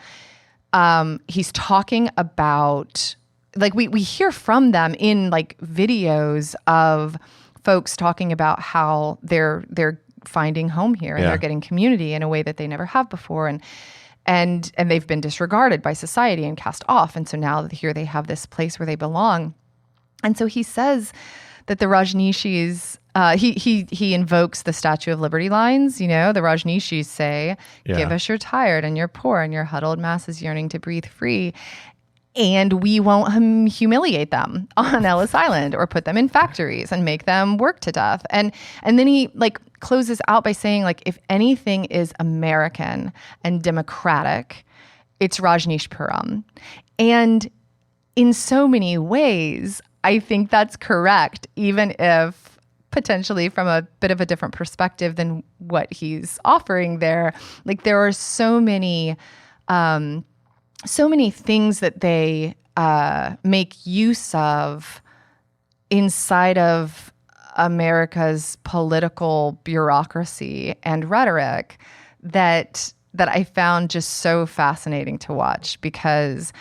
he's talking about, like we hear from them in like videos of folks talking about how they're finding home here and they're getting community in a way that they never have before, and they've been disregarded by society and cast off, and so now here they have this place where they belong. And so he says that the Rajneeshees, he invokes the Statue of Liberty lines. The Rajneeshees say, give us your tired and your poor and your huddled masses yearning to breathe free, and we won't humiliate them on Ellis Island or put them in factories and make them work to death. And then he like closes out by saying, like, if anything is American and democratic, it's Rajneeshpuram. And in so many ways, I think that's correct, even if potentially from a bit of a different perspective than what he's offering there. Like there are so many things that they make use of inside of America's political bureaucracy and rhetoric that I found just so fascinating to watch, because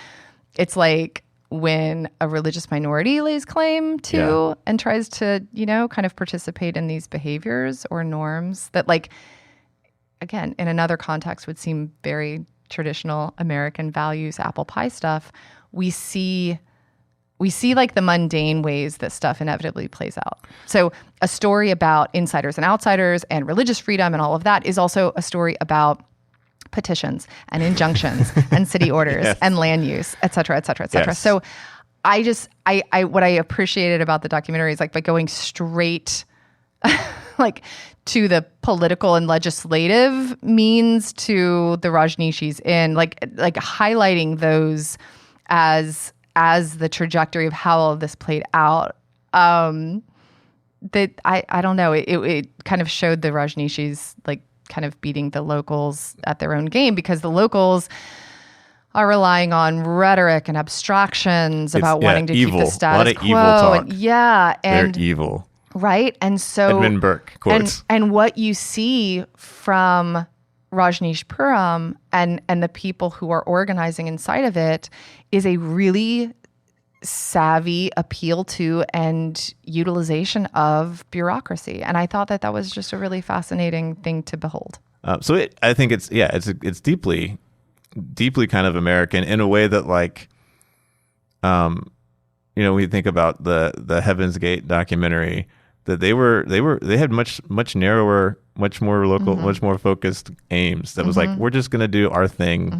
it's like, when a religious minority lays claim to and tries to, kind of participate in these behaviors or norms that, like, again, in another context would seem very traditional American values, apple pie stuff, we see like the mundane ways that stuff inevitably plays out. So a story about insiders and outsiders and religious freedom and all of that is also a story about petitions and injunctions and city orders and land use, et cetera, et cetera, et cetera. Yes. So what I appreciated about the documentary is like by going straight like to the political and legislative means to the Rajneeshees in like highlighting those as the trajectory of how all of this played out. That I don't know, it kind of showed the Rajneeshees like kind of beating the locals at their own game, because the locals are relying on rhetoric and abstractions about wanting to keep the status quo. Evil talk. And they're evil. Right. And so Edmund Burke quotes. And what you see from Rajneeshpuram and the people who are organizing inside of it is a really savvy appeal to and utilization of bureaucracy. And I thought that was just a really fascinating thing to behold. I think it's deeply kind of American in a way that like, we think about the Heaven's Gate documentary, that they had much narrower, much more local, much more focused aims. That was like, we're just going to do our thing,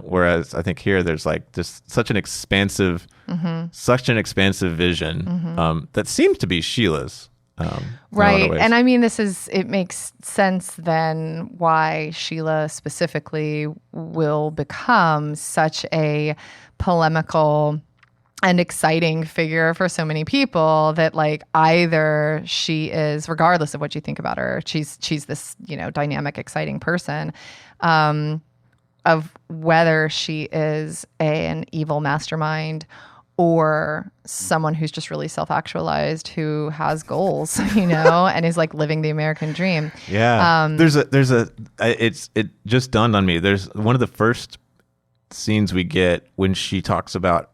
whereas I think here there's like just such an expansive vision that seems to be Sheila's. Right. And I mean, it makes sense then why Sheela specifically will become such a polemical and exciting figure for so many people, that like either she is, regardless of what you think about her, she's this, dynamic, exciting person, of whether she is an evil mastermind or someone who's just really self-actualized, who has goals, and is like living the American dream. Yeah. It just dawned on me. There's one of the first scenes we get when she talks about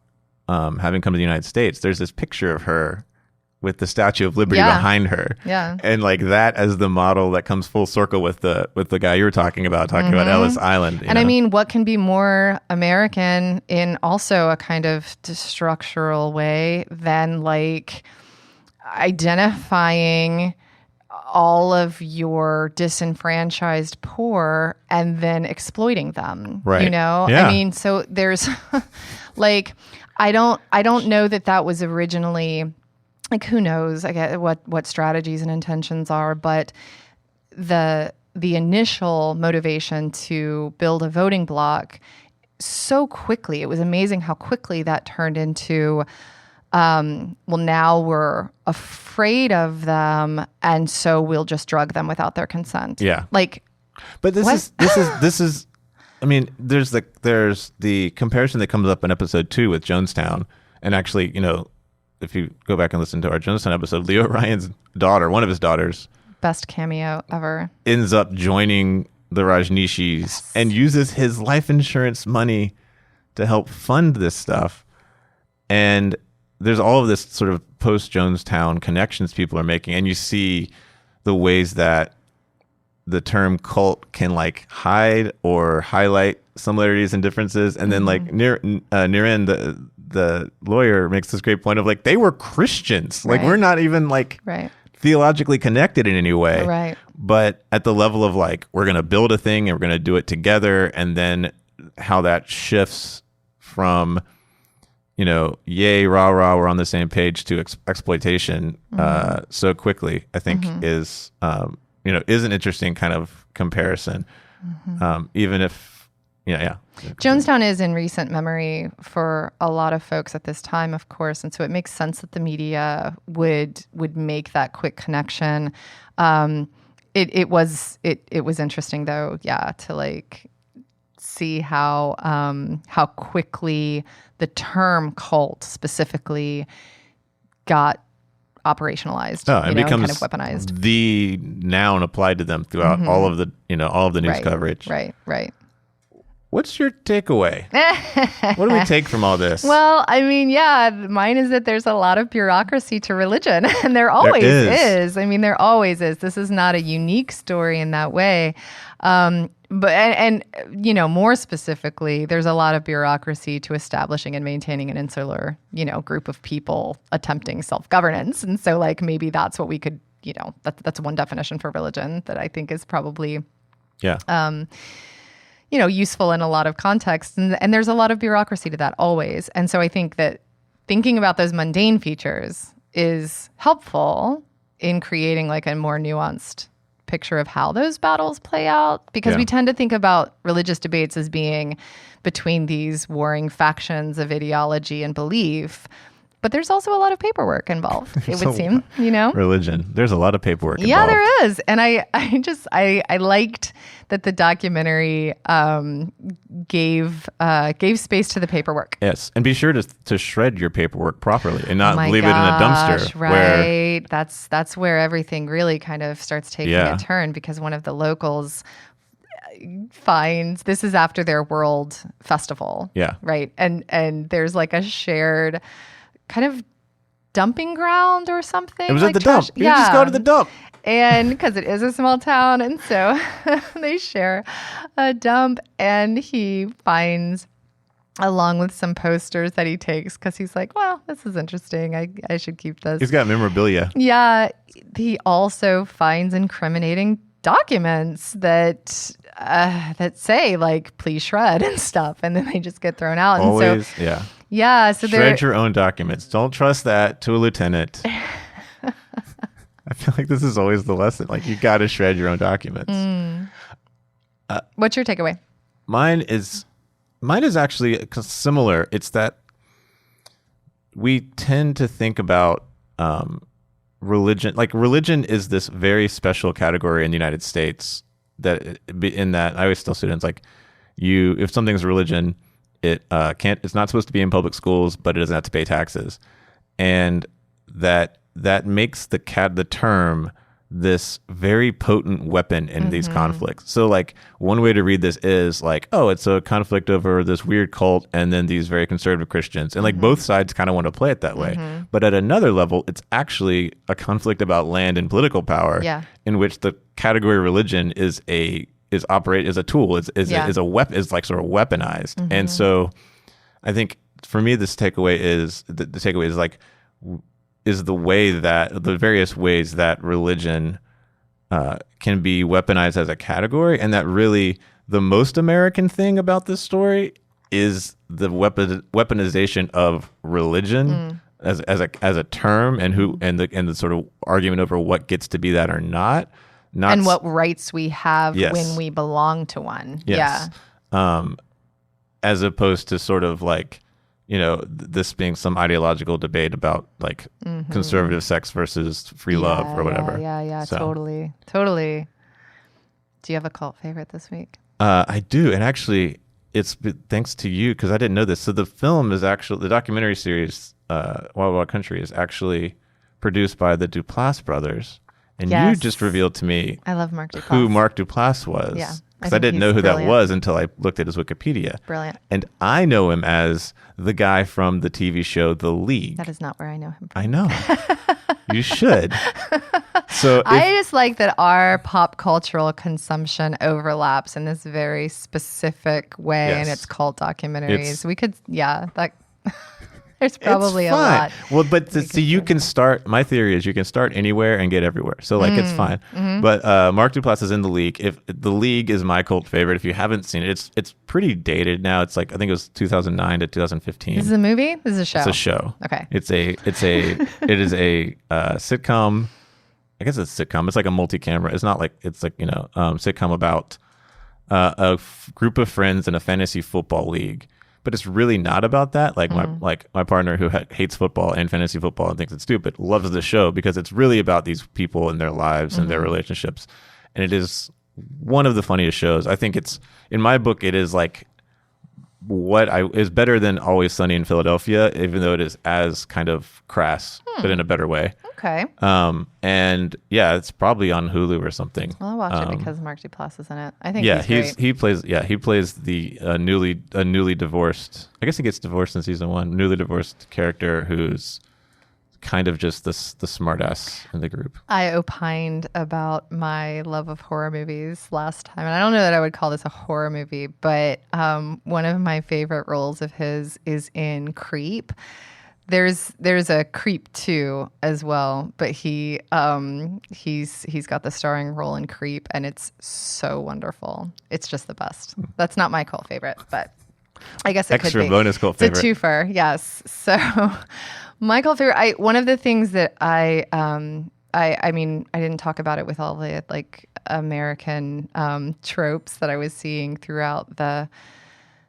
having come to the United States. There's this picture of her with the Statue of Liberty behind her. Yeah. And like that as the model that comes full circle with the guy you were talking about Ellis Island. And I mean, what can be more American in also a kind of structural way than like identifying all of your disenfranchised poor and then exploiting them, right. Yeah. I mean, so there's like, I don't know that was originally, like, who knows, I get what strategies and intentions are, but the initial motivation to build a voting bloc so quickly, it was amazing how quickly that turned into, now we're afraid of them, and so we'll just drug them without their consent. Yeah. Like, but this is I mean, there's the comparison that comes up in episode 2 with Jonestown, and actually, if you go back and listen to our Jonestown episode, Leo Ryan's daughter, one of his daughters, best cameo ever, ends up joining the Rajneeshees and uses his life insurance money to help fund this stuff. And there's all of this sort of post-Jonestown connections people are making, and you see the ways that the term cult can like hide or highlight similarities and differences. And then like Niren, the lawyer, makes this great point of like, they were Christians. Like, we're not even like theologically connected in any way. Right. But at the level of like, we're going to build a thing and we're going to do it together. And then how that shifts from, yay, rah, rah, we're on the same page, to exploitation so quickly, I think is an interesting kind of comparison. Even if, Jonestown is in recent memory for a lot of folks at this time, of course, and so it makes sense that the media would make that quick connection. It was interesting though, to like see how quickly the term cult specifically got operationalized, it becomes kind of weaponized. The noun applied to them throughout all of the news coverage. Right. What's your takeaway? What do we take from all this? Well, I mean, mine is that there's a lot of bureaucracy to religion, and there always is. I mean, there always is. This is not a unique story in that way. But more specifically, there's a lot of bureaucracy to establishing and maintaining an insular, group of people attempting self-governance. And so like, maybe that's what we could, that's one definition for religion that I think is probably, useful in a lot of contexts. And there's a lot of bureaucracy to that always. And so I think that thinking about those mundane features is helpful in creating like a more nuanced picture of how those battles play out, because we tend to think about religious debates as being between these warring factions of ideology and belief. But there's also a lot of paperwork involved, it would seem, Religion. There's a lot of paperwork involved. Yeah, there is. And I liked that the documentary gave space to the paperwork. Yes. And be sure to shred your paperwork properly and not leave it in a dumpster. Right. That's where everything really kind of starts taking a turn, because one of the locals finds, this is after their world festival. Yeah. Right. And there's like a shared kind of dumping ground or something. It was like at the dump. You just go to the dump. And because it is a small town. And so they share a dump, and he finds, along with some posters that he takes, because he's like, well, this is interesting. I should keep this. He's got memorabilia. Yeah. He also finds incriminating documents that say, like, please shred and stuff. And then they just get thrown out. Always, and so, yeah. Yeah. So shred your own documents. Don't trust that to a lieutenant. I feel like this is always the lesson. Like, you got to shred your own documents. What's your takeaway? Mine is actually similar. It's that we tend to think about religion. Like, religion is this very special category in the United States. That I always tell students, like, if something's religion, it's not supposed to be in public schools, but it doesn't have to pay taxes, and that makes the term this very potent weapon in these conflicts. So, like, one way to read this is like, oh, it's a conflict over this weird cult and then these very conservative Christians. And like both sides kind of want to play it that way. But at another level, it's actually a conflict about land and political power, in which the category religion is a tool, is a weapon, is like sort of weaponized. And so I think for me, this takeaway is like, is the various ways that religion can be weaponized as a category, and that really the most American thing about this story is the weaponization of religion as a term, and the sort of argument over what gets to be that or not and what rights we have when we belong to one. Yes. Yeah. As opposed to sort of like, this being some ideological debate about like conservative sex versus free love or whatever. Yeah. So. Totally. Do you have a cult favorite this week? I do. And actually, it's thanks to you, because I didn't know this. So the documentary series, Wild Wild Country, is actually produced by the Duplass brothers. And you just revealed to me I love Mark Duplass. Who Mark Duplass was. Yeah. Because I didn't know who that was until I looked at his Wikipedia. Brilliant. And I know him as the guy from the TV show The League. That is not where I know him from. I know. You should. So I just like that our pop cultural consumption overlaps in this very specific way, and it's called documentaries. We could, there's probably a lot. Well, but you can start, my theory is you can start anywhere and get everywhere. So like, it's fine. But Mark Duplass is in The League. If The League is my cult favorite, if you haven't seen it, it's pretty dated now. It's like, I think it was 2009 to 2015. This is a movie? This is a show? It's a show. Okay. It is a sitcom. I guess it's a sitcom. It's like a multi-camera. It's not like, it's like, sitcom about a group of friends in a fantasy football league. But it's really not about that. Like my partner who hates football and fantasy football and thinks it's stupid loves the show, because it's really about these people and their lives and their relationships. And it is one of the funniest shows. I think in my book, it is like is better than Always Sunny in Philadelphia, even though it is as kind of crass, but in a better way. Okay. And yeah, it's probably on Hulu or something. Well, I'll watch it because Mark Duplass is in it. I think he plays the newly divorced. I guess he gets divorced in season 1. Newly divorced character who's kind of just the smartass in the group. I opined about my love of horror movies last time, and I don't know that I would call this a horror movie, but one of my favorite roles of his is in Creep. There's a Creep 2 as well, but he's got the starring role in Creep, and it's so wonderful. It's just the best. That's not my cult favorite, but I guess it extra could be. Bonus cult favorite. It's a twofer, yes. So my cult favorite. One of the things that I mean, I didn't talk about it with all the like American tropes that I was seeing throughout the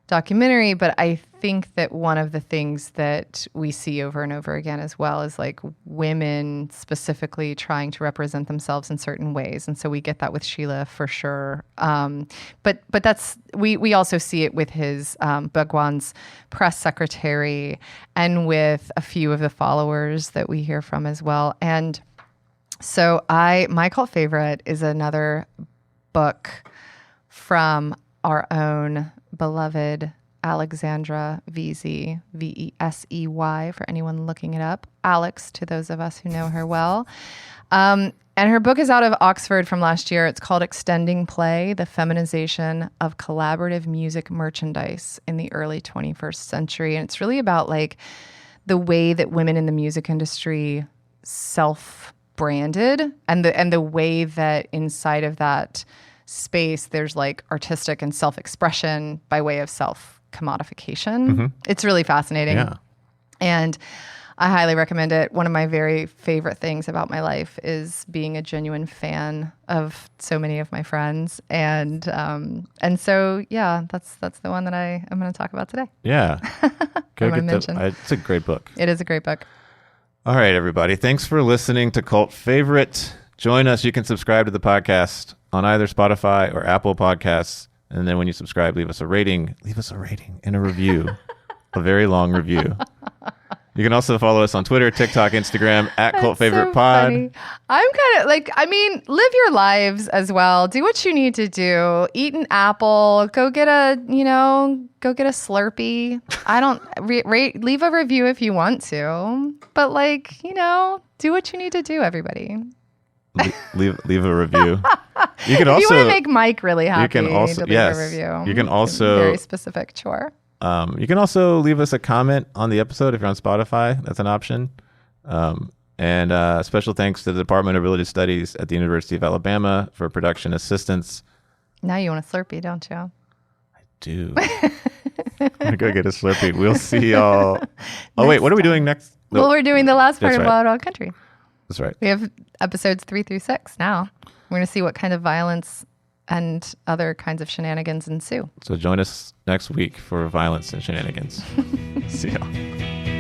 documentary, but I think that one of the things that we see over and over again as well is like women specifically trying to represent themselves in certain ways, and so we get that with Sheela for sure. But that's we also see it with his Bhagwan's press secretary and with a few of the followers that we hear from as well. And so my cult favorite is another book from our own beloved Alexandra Vesey, Vesey, for anyone looking it up. Alex, to those of us who know her well. And her book is out of Oxford from last year. It's called Extending Play, The Feminization of Collaborative Music Merchandise in the Early 21st Century. And it's really about like the way that women in the music industry self-branded and the way that inside of that space there's like artistic and self-expression by way of self-commodification. Mm-hmm. It's really fascinating. Yeah. And I highly recommend it. One of my very favorite things about my life is being a genuine fan of so many of my friends. And so, yeah, that's the one that I am going to talk about today. Yeah. Go I'm get it's a great book. It is a great book. All right, everybody. Thanks for listening to Cult Favorite. Join us. You can subscribe to the podcast on either Spotify or Apple Podcasts. And then when you subscribe, leave us a rating. Leave us a rating and a review. A very long review. You can also follow us on Twitter, TikTok, Instagram at Cult Favorite Pod. Funny. I'm kind of like, I mean, live your lives as well. Do what you need to do. Eat an apple. Go get a Slurpee. I don't leave a review if you want to, but like, do what you need to do, everybody. Leave a review. You can also, if you want to make Mike really happy, you can also, leave a review. You can also, very specific chore. You can also leave us a comment on the episode if you're on Spotify. That's an option. And special thanks to the Department of Religious Studies at the University of Alabama for production assistance. Now you want a Slurpee, don't you? I do. I'm going to go get a Slurpee. We'll see y'all. Oh, wait, what are we doing next? Well, we're doing the last part That's of right. Wild Wild Country. That's right. We have episodes 3 through 6 now. We're going to see what kind of violence and other kinds of shenanigans ensue. So join us next week for violence and shenanigans. See y'all.